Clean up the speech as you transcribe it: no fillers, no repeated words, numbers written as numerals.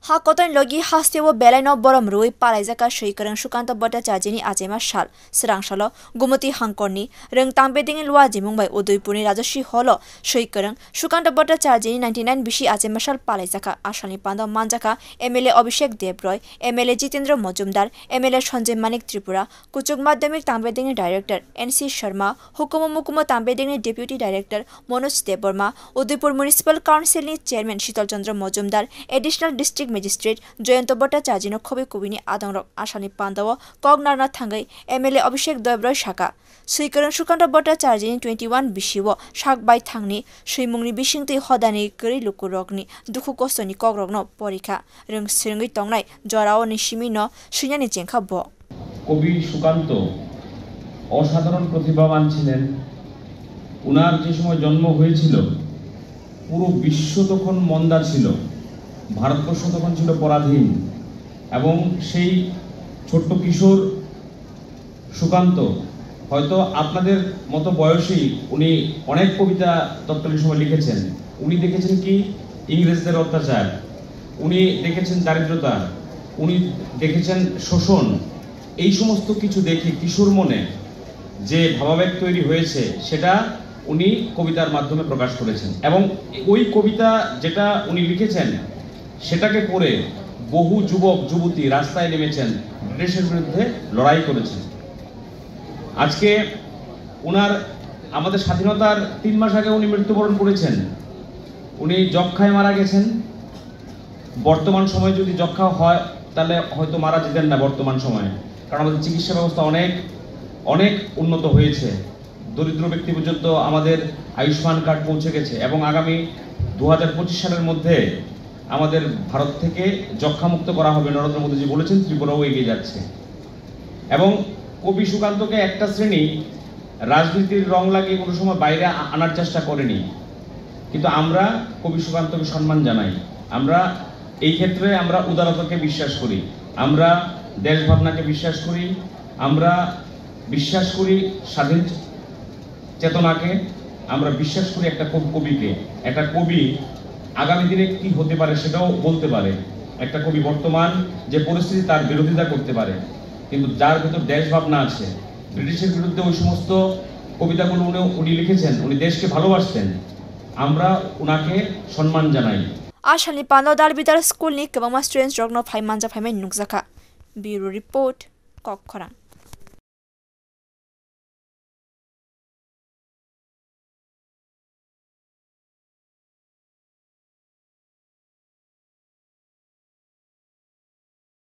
Hakotan logi hastewo belaino borom rui palaizaka sheikarang Sukanta Bhattacharjini achema shal srangshalo gumati hangkorni reng tangbeding lwa jimung bai Udaipurni Rajashri holo sheikarang Sukanta Bhattacharjini 99 bishi achema shal palaizaka ashalni pando manjaka MLA Abhishek Debroy MLA Jitendra Majumdar MLA Sanjay Manik Tripura Kuchuk Madhyamik Tangbeding Director NC Sharma Hukumo Mukumo Tangbeding Deputy Director Manoj Deborma Udaipur Municipal Council ni Chairman Shital Chandra Majumdar Additional District Magistrate Joyanto Bhattacharjino khobi kubini adongrok asani pandawo kognarna thangai MLA Abhishek Debroy shaka suikaran Sukanta Bhattacharjini 21 bishiwo shakbai thangni suimungni bisingtui hodani kri lukurokni dukhu kostoni kogrokno porikha rung sringi tongnai jorao ni simino sunyani jengkha bo কবি সুকান্ত অসাধারণ প্রতিভাবান ছিলেন। উনার যে সময় জন্ম হয়েছিল পুরো বিশ্ব তখন মন্দা ছিল, ভারতবর্ষ তখন ছিল পরাধীন, এবং সেই ছোট্ট কিশোর সুকান্ত হয়তো আপনাদের মতো বয়সী উনি অনেক কবিতা তৎকালীন সময় লিখেছেন। উনি দেখেছেন কি ইংরেজদের অত্যাচার, উনি দেখেছেন দারিদ্রতা, উনি দেখেছেন শোষণ। এই সমস্ত কিছু দেখে কিশোর মনে যে ভাবাবেগ তৈরি হয়েছে সেটা উনি কবিতার মাধ্যমে প্রকাশ করেছেন, এবং ওই কবিতা যেটা উনি লিখেছেন সেটাকে পড়ে বহু যুবক যুবতী রাস্তায় নেমেছেন, ব্রিটিশের বিরুদ্ধে লড়াই করেছেন। আজকে উনার আমাদের স্বাধীনতার 3 মাস আগে উনি মৃত্যুবরণ করেছেন। উনি যক্ষ্মায় মারা গেছেন। বর্তমান সময়ে যদি যক্ষ্মা হয় তাহলে হয়তো মারা যেতেন না বর্তমান সময়ে, কারণ আমাদের চিকিৎসা ব্যবস্থা অনেক অনেক উন্নত হয়েছে। দরিদ্র ব্যক্তি পর্যন্ত আমাদের আয়ুষ্মান কার্ড পৌঁছে গেছে, এবং আগামী 2025 সালের মধ্যে আমাদের ভারত থেকে যক্ষ্মামুক্ত করা হবে। নরেন্দ্র মোদীজি বলেছেন, ত্রিপুরাও এগিয়ে যাচ্ছে। এবং কবি সুকান্তকে একটা শ্রেণী রাজনীতির রং লাগিয়ে কোনো সময় বাইরে আনার চেষ্টা করেনি, কিন্তু আমরা কবি সুকান্তকে সম্মান জানাই। আমরা এই ক্ষেত্রে আমরা উদারতাকে বিশ্বাস করি, আমরা দেশ ভাবনাকে বিশ্বাস করি, আমরা বিশ্বাস করি স্বাধীন চেতনাকে, আমরা বিশ্বাস করি একটা কবিকে। একটা কবি আগামী দিনে কি হতে পারে সেটাও বলতে পারে। একটা কবি বর্তমান যে পরিস্থিতি তার বিরোধিতা করতে পারে, কিন্তু যার ভেতর দেশ ভাবনা আছে। ব্রিটিশের বিরুদ্ধে ওই সমস্ত কবিতাগুলো উনি লিখেছেন, উনি দেশকে ভালোবাসতেন। আমরা উনাকে সম্মান জানাই। Ashalni pando dalbidar school ni kabama students rogno phai manja phai mai nukjaka Bureau Report Kokkhorang